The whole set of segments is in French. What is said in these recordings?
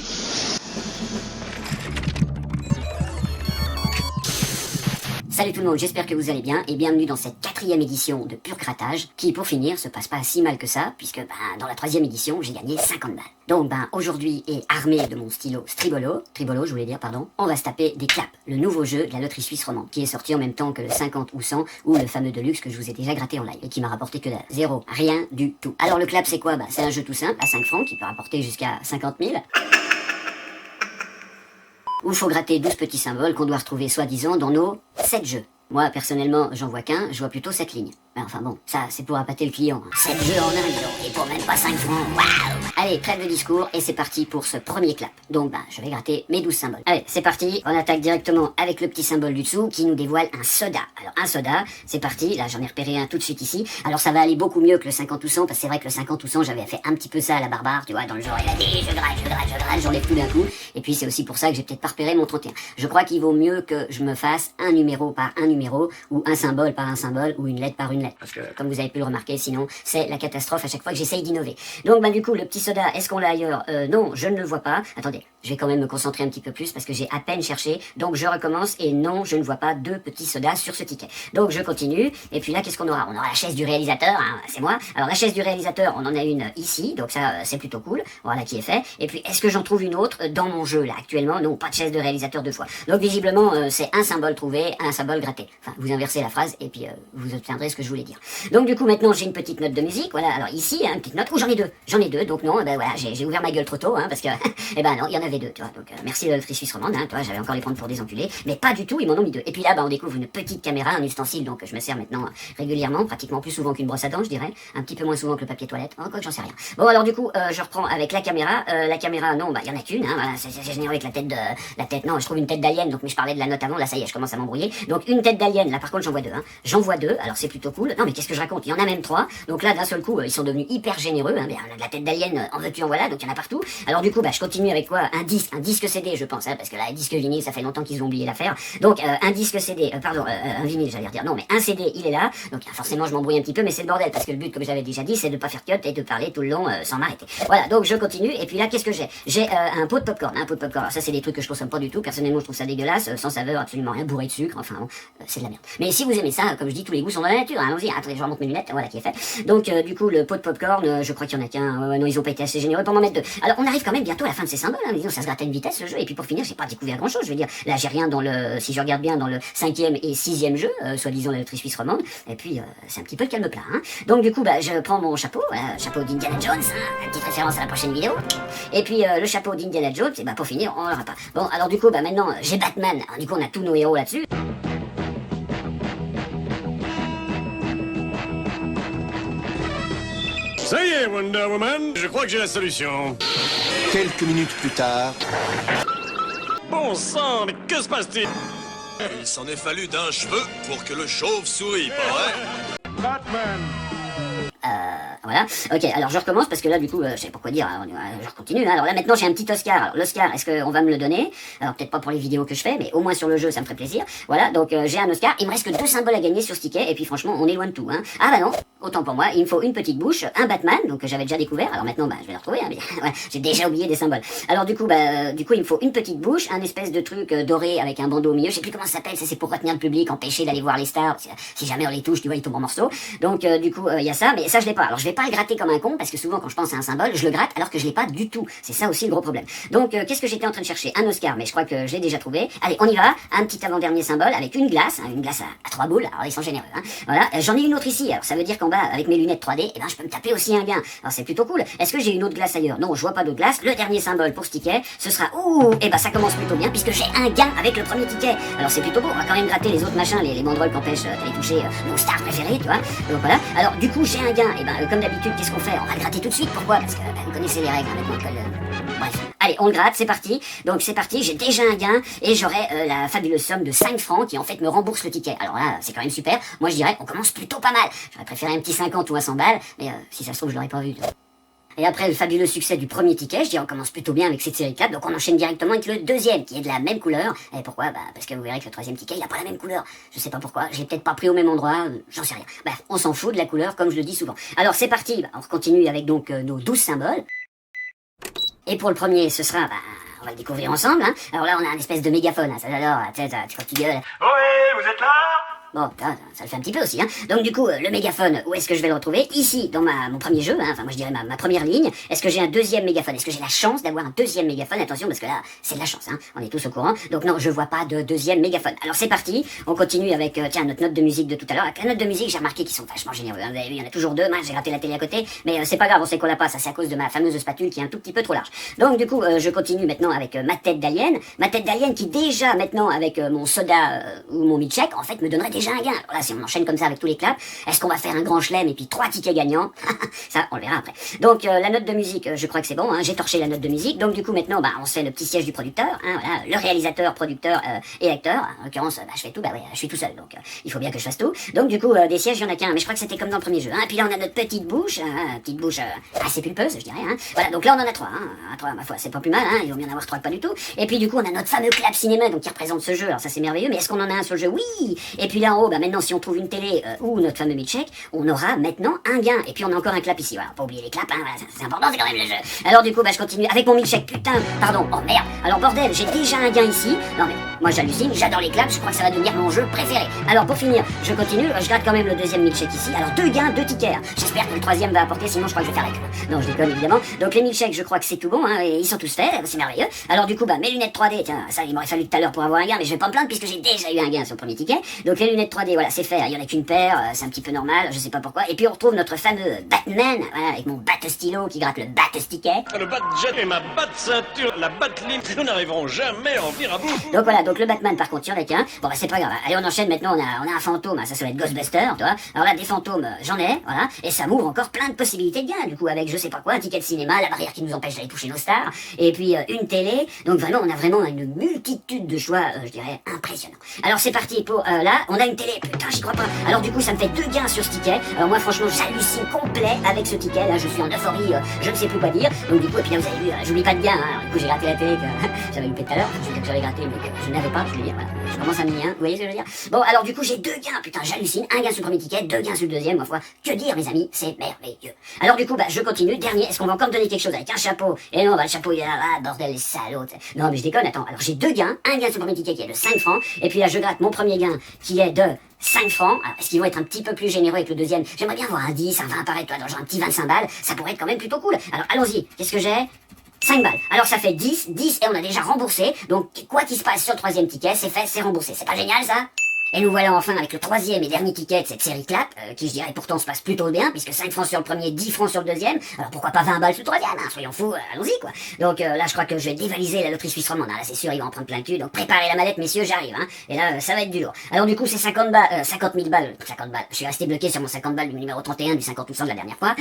parti. Salut tout le monde, j'espère que vous allez bien et bienvenue dans cette 4e édition de Pur Grattage qui, pour finir, se passe pas si mal que ça puisque dans la 3e édition, j'ai gagné 50 balles. Donc aujourd'hui, et armé de mon stylo Tribolo, je voulais dire, pardon, on va se taper des claps, le nouveau jeu de la loterie suisse romande qui est sorti en même temps que le 50 ou 100 ou le fameux Deluxe que je vous ai déjà gratté en live et qui m'a rapporté que dalle. Zéro, rien du tout. Alors le clap c'est quoi? C'est un jeu tout simple à 5 francs qui peut rapporter jusqu'à 50 000. Où il faut gratter 12 petits symboles qu'on doit retrouver soi-disant dans nos 7 jeux. Moi, personnellement, j'en vois qu'un, je vois plutôt 7 lignes. Mais enfin bon, ça, c'est pour appâter le client. 7 jeux en un, dis donc, et pour même pas 5 francs, waouh! Allez, trêve de discours, et c'est parti pour ce premier clap. Donc, je vais gratter mes 12 symboles. Allez, c'est parti, on attaque directement avec le petit symbole du dessous, qui nous dévoile un soda. Alors, un soda, c'est parti, là, j'en ai repéré un tout de suite ici. Alors, ça va aller beaucoup mieux que le 50 ou 100, parce que c'est vrai que le 50 ou 100, j'avais fait un petit peu ça à la barbare, tu vois, dans le genre, il a dit, je gratte, j'enlève tout d'un coup. Et puis, c'est aussi pour ça que j'ai peut-être pas repéré mon 31. Je crois qu'il vaut mieux que je me fasse un numéro par un numéro, ou un symbole par un symbole, ou une lettre par une lettre. Parce que, comme vous avez pu le remarquer, sinon, c'est la catastrophe à chaque fois que j'essaye d'innover. Donc, du coup, le petit soda, est-ce qu'on l'a ailleurs? Non, je ne le vois pas. Attendez, je vais quand même me concentrer un petit peu plus, parce que j'ai à peine cherché. Donc, je recommence, et non, je ne vois pas deux petits sodas sur ce ticket. Donc, je continue, et puis là, qu'est-ce qu'on aura? On aura la chaise du réalisateur, hein, c'est moi. Alors, la chaise du réalisateur, on en a une ici, donc ça, c'est plutôt cool. Voilà qui est fait. Et puis, est-ce que j'en trouve une autre dans mon jeu, là, actuellement? Non, pas de chaise de réalisateur deux fois. Donc, visiblement, c'est un symbole trouvé, un symbole gratté. Enfin, vous inversez la phrase, et puis vous obtiendrez ce que je voulais dire. Donc, du coup, maintenant, j'ai une petite note de musique, voilà. Alors, ici, une petite note. Oh, j'en ai deux, donc non, voilà, j'ai ouvert ma gueule trop tôt, hein, parce que, non, il y en avait deux, tu vois. Donc, merci la loterie suisse romande, hein, toi, j'avais encore les prendre pour des enculés, mais pas du tout, ils m'en ont mis deux. Et puis là, on découvre une petite caméra, un ustensile, donc je me sers maintenant régulièrement, pratiquement plus souvent qu'une brosse à dents, je dirais, un petit peu moins souvent que le papier toilette, quoi que j'en sais rien. Bon, alors du coup, je reprends avec la caméra, non, il y en a qu'une, hein, voilà, c'est généreux avec non, je trouve une tête d'alien, donc, mais je parlais de la note avant, là, ça y est, je commence à m'embrouiller. Donc, une tête d'alien, là, par contre, j'en vois deux, alors c'est plutôt cool. Non, mais qu'est-ce que je raconte? Il y en a même trois, donc là, d'un seul coup, ils sont devenus hyper généreux, hein, la tête d'alien, en veux-tu, en voilà, donc il y en a partout. Alors du coup, je continue avec quoi? Un disque CD, je pense, hein, parce que là, disque vinyle, ça fait longtemps qu'ils ont oublié l'affaire. Donc, un disque CD, un vinyle, j'allais dire, non, mais un CD, il est là, donc forcément, je m'embrouille un petit peu, mais c'est le bordel, parce que le but, comme j'avais déjà dit, c'est de pas faire cut et de parler tout le long, sans m'arrêter. Voilà, donc je continue, et puis là, qu'est-ce que j'ai? J'ai un pot de popcorn, alors ça, c'est des trucs que je consomme pas du tout, personnellement, je trouve ça dégueulasse, sans saveur, absolument rien, bourré de sucre, enfin, bon, c'est de la merde. Mais si vous aimez ça, comme je dis, tous les goûts sont dans la nature, hein, allons-y, attendez, je remonte mes lunettes, voilà qui est fait. Donc, du coup, le pot de popcorn, je crois qu'il y en a qu'un, non, ils ont pas été assez généreux pour m'en mettre deux. Alors, on arrive quand même bientôt à la fin de ces symboles, hein, disons, ça se gratte à une vitesse, ce jeu, et puis pour finir, j'ai pas découvert grand chose, je veux dire, là, j'ai rien dans le, si je regarde bien, dans le 5e et 6e jeu, soi-disant la loterie suisse romande, et puis, c'est un petit peu le calme plat, hein. Donc, du coup, je prends mon chapeau, chapeau d'Indiana Jones, hein, une petite référence à la prochaine vidéo, et puis, le chapeau d'Indiana Jones, et pour finir, on l'aura pas. Bon, alors, du coup, maintenant, j'ai Batman, alors, du coup, on a tous nos héros là-dessus. Ça y est, Wonder Woman, je crois que j'ai la solution. Quelques minutes plus tard... Bon sang, mais que se passe-t-il? Il s'en est fallu d'un cheveu pour que le chauve sourie, pas vrai? Batman. Voilà. Ok, alors je recommence parce que là, du coup, je sais pas quoi dire, hein, je continue. Hein. Alors là, maintenant, j'ai un petit Oscar. Alors, l'Oscar, est-ce qu'on va me le donner? Alors, peut-être pas pour les vidéos que je fais, mais au moins sur le jeu, ça me ferait plaisir. Voilà, donc j'ai un Oscar. Il me reste que 2 symboles à gagner sur ce ticket, et puis franchement, on est loin de tout. Hein. Ah non, autant pour moi, il me faut une petite bouche, un Batman, donc j'avais déjà découvert. Alors maintenant, je vais le retrouver, hein, mais ouais, j'ai déjà oublié des symboles. Alors du coup, il me faut une petite bouche, un espèce de truc doré avec un bandeau au milieu. Je sais plus comment ça s'appelle, ça c'est pour retenir le public, empêcher d'aller voir les stars. Si jamais on les touche, tu vois, ils tombent en morceaux. Donc du coup, il y a ça, mais ça je l'ai pas. Alors je vais pas le gratter comme un con, parce que souvent quand je pense à un symbole, je le gratte alors que je l'ai pas du tout. C'est ça aussi le gros problème. Donc qu'est-ce que j'étais en train de chercher? Un Oscar, mais je crois que je l'ai déjà trouvé. Allez, on y va. Un petit avant-dernier symbole avec une glace, hein, une glace à 3 boules. Alors ils sont généreux. Hein. Voilà. J'en ai une autre ici. Alors ça veut dire qu'en bas, avec mes lunettes 3D, je peux me taper aussi un gain. Alors c'est plutôt cool. Est-ce que j'ai une autre glace ailleurs? Non, je vois pas d'autre glace. Le dernier symbole pour ce ticket, ce sera ça commence plutôt bien puisque j'ai un gain avec le premier ticket. Alors c'est plutôt beau. On va quand même gratter les autres machins, les banderoles qu'empêchent d'aller toucher nos stars préférées, tu vois. Donc voilà. Alors du coup j'ai un gain. Comme d'habitude, qu'est-ce qu'on fait? On va le gratter tout de suite. Pourquoi? Parce que vous connaissez les règles avec l'école. Bref. Allez, on le gratte, c'est parti. Donc c'est parti, j'ai déjà un gain et j'aurai la fabuleuse somme de 5 francs qui en fait me rembourse le ticket. Alors là, c'est quand même super. Moi je dirais, on commence plutôt pas mal. J'aurais préféré un petit 50 ou un 100 balles, mais si ça se trouve, je l'aurais pas vu. Et après le fabuleux succès du premier ticket, je dis on commence plutôt bien avec cette série 4, donc on enchaîne directement avec le deuxième qui est de la même couleur. Et pourquoi? Parce que vous verrez que le troisième ticket il a pas la même couleur. Je sais pas pourquoi, je l'ai peut-être pas pris au même endroit, j'en sais rien. Bref, on s'en fout de la couleur comme je le dis souvent. Alors c'est parti, on continue avec donc nos 12 symboles. Et pour le premier, ce sera, on va le découvrir ensemble, hein. Alors là, on a un espèce de mégaphone, hein, ça j'adore, tu sais, tu vois que tu gueules. Oui, vous êtes là? Bon, ça le fait un petit peu aussi, hein. Donc du coup, le mégaphone, où est-ce que je vais le retrouver? Ici, dans mon premier jeu, hein, enfin moi je dirais ma première ligne. Est-ce que j'ai un deuxième mégaphone? Est-ce que j'ai la chance d'avoir un deuxième mégaphone? Attention, parce que là, c'est de la chance, hein. On est tous au courant. Donc non, je vois pas de deuxième mégaphone. Alors c'est parti, on continue avec, tiens, notre note de musique de tout à l'heure. Avec la note de musique, j'ai remarqué qu'ils sont vachement généreux, hein. Vous avez vu, il y en a toujours deux, j'ai raté la télé à côté, mais c'est pas grave, on sait qu'on l'a pas, ça c'est à cause de ma fameuse spatule qui est un tout petit peu trop large. Donc du coup, je continue maintenant avec ma tête d'alien. Ma tête d'alien qui déjà, maintenant, avec mon soda ou mon milkshake, en fait, me donnerait déjà un gain. Alors là, si on enchaîne comme ça avec tous les claps, est-ce qu'on va faire un grand chelem et puis 3 tickets gagnants? Ça, on le verra après. Donc la note de musique, je crois que c'est bon, hein, j'ai torché la note de musique. Donc du coup maintenant, on se fait le petit siège du producteur, hein, voilà, le réalisateur, producteur et acteur. En l'occurrence, je fais tout, ouais, je suis tout seul, donc il faut bien que je fasse tout. Donc du coup, des sièges, il y en a qu'un, mais je crois que c'était comme dans le premier jeu. Hein. Et puis là, on a notre petite bouche assez pulpeuse, je dirais. Hein. Voilà, donc là, on en a 3. Hein. 3, ma foi, c'est pas plus mal, hein, il vaut mieux en avoir 3 que pas du tout. Et puis du coup, on a notre fameux clap cinéma, donc qui représente ce jeu. Alors ça, c'est merveilleux, mais est-ce qu'on en a un sur le jeu? Oui. Et puis là en haut, maintenant, si on trouve une télé ou notre fameux milkshake, on aura maintenant un gain. Et puis on a encore un clap ici, voilà, pas oublier les claps, hein, voilà, c'est important, c'est quand même le jeu. Alors du coup, je continue avec mon milkshake, putain, pardon, oh merde. Alors bordel, j'ai déjà un gain ici. Non mais, moi j'hallucine, j'adore les claps, je crois que ça va devenir mon jeu préféré. Alors pour finir, je continue, je gratte quand même le deuxième milkshake ici. Alors 2 gains, 2 tickets. J'espère que le troisième va apporter, sinon je crois que je vais faire la queue. Non, je déconne évidemment. Donc les milkshakes, je crois que c'est tout bon, hein, et ils sont tous faits, c'est merveilleux. Alors du coup, mes lunettes 3D, tiens, ça il m'aurait fallu tout à l'heure pour avoir un gain, mais je vais pas me plaindre puisque j'ai déjà eu un gain sur le premier ticket. Donc les lunettes 3D, voilà, c'est fait, il y en a qu'une paire, c'est un petit peu normal, je sais pas pourquoi. Et puis on retrouve notre fameux Batman, voilà, avec mon bat-stylo qui gratte le bat-sticket. Le bat-jet et ma bat-ceinture, la bat-line, nous n'arriverons jamais à en venir à bout. Donc voilà, donc le Batman par contre, il y en a qu'un. Bon c'est pas grave, allez on enchaîne maintenant, on a un fantôme, hein, ça va être Ghostbuster, tu vois. Alors là, des fantômes, j'en ai, voilà, et ça m'ouvre encore plein de possibilités de gains, du coup, avec je sais pas quoi, un ticket de cinéma, la barrière qui nous empêche d'aller toucher nos stars, et puis une télé. Donc vraiment, on a vraiment une multitude de choix, je dirais, impressionnants. Alors c'est parti pour, là, on a une télé, putain j'y crois pas. Alors du coup, ça me fait 2 gains sur ce ticket. Alors moi franchement, j'hallucine complet avec ce ticket, là je suis en euphorie, je ne sais plus quoi dire. Donc du coup, et puis là vous avez vu, j'oublie pas de gain, hein. Alors, du coup j'ai raté la télé que j'avais loupé tout à l'heure, je sais que j'avais gratté, mais que je n'avais pas, je veux dire, voilà. Je commence à me nier, vous voyez ce que je veux dire? Bon, alors du coup j'ai 2 gains, putain j'hallucine, un gain sur le premier ticket, 2 gains sur le deuxième, ma foi, que dire mes amis, c'est merveilleux. Alors du coup, je continue, dernier, est-ce qu'on va encore me donner quelque chose avec un chapeau? Et non, le chapeau il est là, ah, bordel les salauds. Non mais je déconne, attends, alors j'ai 2 gains, un gain sur le premier ticket qui est de 5 francs, et puis là je gratte mon premier gain qui est de 5 francs. Alors, est-ce qu'ils vont être un petit peu plus généreux avec le deuxième? J'aimerais bien voir un 10, un 20 apparaître, toi, genre un petit 25 balles, ça pourrait être quand même plutôt cool. Alors allons-y, qu'est-ce que j'ai? 5 balles. Alors ça fait 10 et on a déjà remboursé. Donc quoi qu'il se passe sur le troisième ticket, c'est fait, c'est remboursé. C'est pas génial ça? Et nous voilà enfin avec le troisième et dernier ticket de cette série clap, qui je dirais pourtant se passe plutôt bien, puisque 5 francs sur le premier, 10 francs sur le deuxième, alors pourquoi pas 20 balles sur le troisième, hein, soyons fous, allons-y quoi. Donc là je crois que je vais dévaliser la loterie suisse romande, là c'est sûr ils vont en prendre plein le cul, donc préparez la mallette messieurs, j'arrive, hein. Et là ça va être du lourd. Alors du coup c'est 50 000 balles, je suis resté bloqué sur mon 50 balles du numéro 31 du 50% de la dernière fois.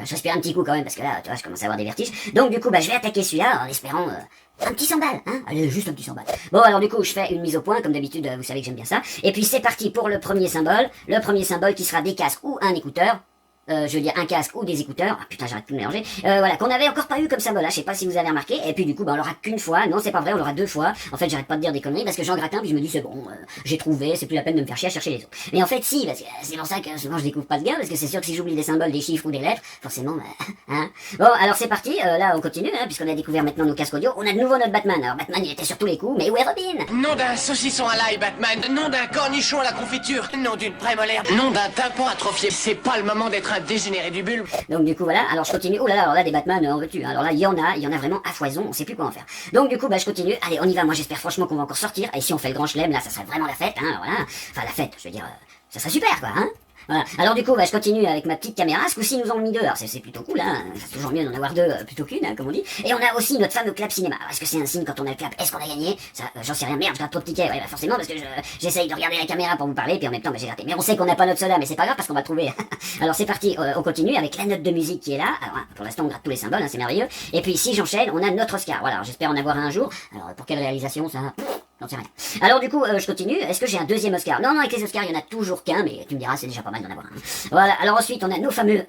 Je respire un petit coup quand même, parce que là tu vois je commence à avoir des vertiges. Donc du coup je vais attaquer celui-là en espérant... un petit 100 balles, hein. Allez, juste un petit 100 balles. Bon, alors du coup, je fais une mise au point, comme d'habitude, vous savez que j'aime bien ça. Et puis c'est parti pour le premier symbole. Le premier symbole qui sera des casques ou un écouteur. Je veux dire un casque ou des écouteurs. Ah putain, j'arrête de me mélanger. Voilà, qu'on avait encore pas eu comme symbole là, je sais pas si vous avez remarqué. Et puis du coup, on l'aura qu'une fois. Non, c'est pas vrai, on l'aura 2 fois. En fait, j'arrête pas de dire des conneries parce que j'en gratte un, puis je me dis c'est bon, j'ai trouvé, c'est plus la peine de me faire chier à chercher les autres. Mais en fait, si, parce que c'est pour ça que souvent je découvre pas de gain, parce que c'est sûr que si j'oublie des symboles, des chiffres ou des lettres, forcément, hein. Bon, alors c'est parti, là on continue, hein, puisqu'on a découvert maintenant nos casques audio. On a de nouveau notre Batman. Alors Batman, il était sur tous les coups, mais où est Robin? Nom d'un saucisson à l'ail, Batman. Nom d'un cornichon à la confiture. Nom d'une prémolaire. Nom d'un tympan atrophié. C'est pas le moment d'être un dégénéré du bulbe. Donc du coup voilà, alors je continue. Oh là là, alors là des Batman en veux-tu, alors là il y en a vraiment à foison, on sait plus quoi en faire. Donc du coup je continue, allez on y va, moi j'espère franchement qu'on va encore sortir, et si on fait le grand chelem là ça serait vraiment la fête, hein, voilà. Enfin la fête, je veux dire, ça serait super quoi, hein. Voilà. Alors du coup, je continue avec ma petite caméra. Ce coup-ci, ils nous en ont mis 2. Alors c'est plutôt cool, hein. C'est toujours mieux d'en avoir 2 plutôt qu'une, hein, comme on dit. Et on a aussi notre fameux clap cinéma. Alors, est-ce que c'est un signe quand on a le clap? Est-ce qu'on a gagné? Ça, j'en sais rien. Merde, je gratte trop de tickets. Ouais, forcément, parce que j'essaye de regarder la caméra pour vous parler, puis en même temps, j'ai raté. Mais on sait qu'on n'a pas notre soda, mais c'est pas grave parce qu'on va trouver. Alors c'est parti, on continue avec la note de musique qui est là. Alors, pour l'instant, on gratte tous les symboles, hein, c'est merveilleux. Et puis si j'enchaîne, on a notre Oscar. Voilà, j'espère en avoir un jour. Alors pour quelle réalisation ça? j'en sais rien. Alors du coup, je continue. Est-ce que j'ai un deuxième Oscar? Non, avec les Oscars, il y en a toujours qu'un, mais tu me diras, c'est déjà pas mal d'en avoir un. Voilà, alors ensuite, on a nos fameux...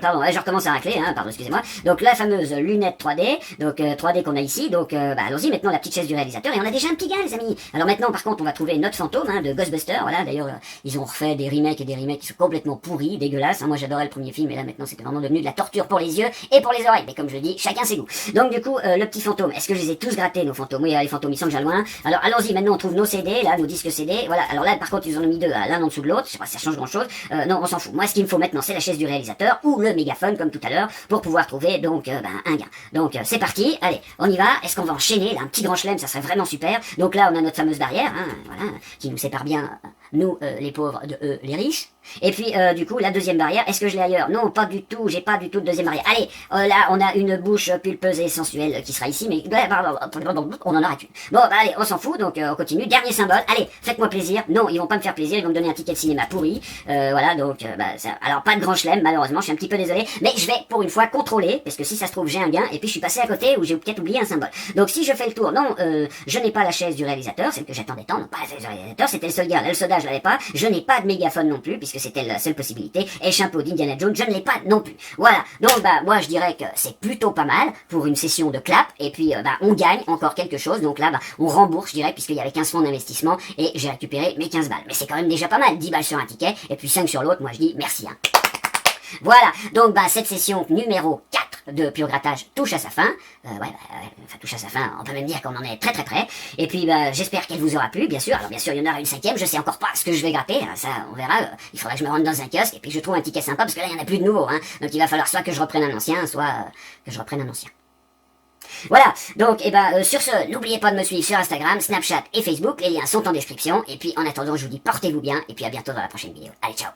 Pardon, je recommence à racler, pardon, excusez-moi. Donc la fameuse lunette 3D, donc 3D qu'on a ici, donc allons-y, maintenant la petite chaise du réalisateur, et on a déjà un petit gars, les amis. Alors maintenant, par contre, on va trouver notre fantôme, de Ghostbusters, voilà, d'ailleurs, ils ont refait des remakes et des remakes qui sont complètement pourris, dégueulasses, moi j'adorais le premier film, et là maintenant c'était vraiment devenu de la torture pour les yeux et pour les oreilles, mais comme je le dis, chacun ses goûts. Donc du coup, le petit fantôme, est-ce que je les ai tous grattés, nos fantômes? Oui, les fantômes, ils sont déjà loin. Alors allons-y, maintenant on trouve nos CD, là, nos disques CD, voilà, alors là, par contre, ils en ont mis deux, l'un en dessous de l'autre, je sais pas si ça change grand-chose, non, on s'en fout. Moi, ce qu'il me faut maintenant, c'est la chaise du réalisateur, ou le mégaphone, comme tout à l'heure, pour pouvoir trouver, donc, un gars. Donc, c'est parti, allez, on y va, est-ce qu'on va enchaîner, là, un petit grand chelem, ça serait vraiment super. Donc là, on a notre fameuse barrière, voilà, qui nous sépare bien, nous, les pauvres, de eux, les riches. Et puis, du coup, la deuxième barrière, est-ce que je l'ai ailleurs? Non, pas du tout, j'ai pas du tout de deuxième barrière. Allez, là, on a une bouche pulpeuse et sensuelle qui sera ici, mais on en aura qu'une. Bon, bah allez, on s'en fout, donc on continue. Dernier symbole, allez, faites-moi plaisir. Non, ils vont pas me faire plaisir, ils vont me donner un ticket de cinéma pourri. Voilà, donc, alors pas de grand chelem, malheureusement, je suis un petit peu désolé, mais je vais, pour une fois, contrôler, parce que si ça se trouve, j'ai un gain, et puis je suis passé à côté, ou j'ai peut-être oublié un symbole. Donc si je fais le tour, non, je n'ai pas la chaise du réalisateur, celle que j'attendais tant, non, pas la chaise du réalisateur, c'était le seul gars, là, le soda, je l'avais pas, je n'ai pas de mégaphone non plus, puisque c'était la seule possibilité, et chapeau d'Indiana Jones, je ne l'ai pas non plus. Voilà, donc moi je dirais que c'est plutôt pas mal pour une session de clap, et puis on gagne encore quelque chose, donc là on rembourse, je dirais, puisqu'il y avait 15 fonds d'investissement, et j'ai récupéré mes 15 balles. Mais c'est quand même déjà pas mal, 10 balles sur un ticket, et puis 5 sur l'autre, moi je dis merci. Voilà, donc cette session numéro 4 de Pur Grattage touche à sa fin. Touche à sa fin, on peut même dire qu'on en est très très près. Et puis j'espère qu'elle vous aura plu, bien sûr. Alors bien sûr, il y en aura une cinquième, je sais encore pas ce que je vais gratter, ça on verra. Il faudra que je me rende dans un kiosque et puis que je trouve un ticket sympa, parce que là il n'y en a plus de nouveau. Donc il va falloir soit que je reprenne un ancien, soit que je reprenne un ancien. Voilà, donc sur ce, n'oubliez pas de me suivre sur Instagram, Snapchat et Facebook, les liens sont en description. Et puis en attendant, je vous dis portez-vous bien, et puis à bientôt dans la prochaine vidéo. Allez, ciao.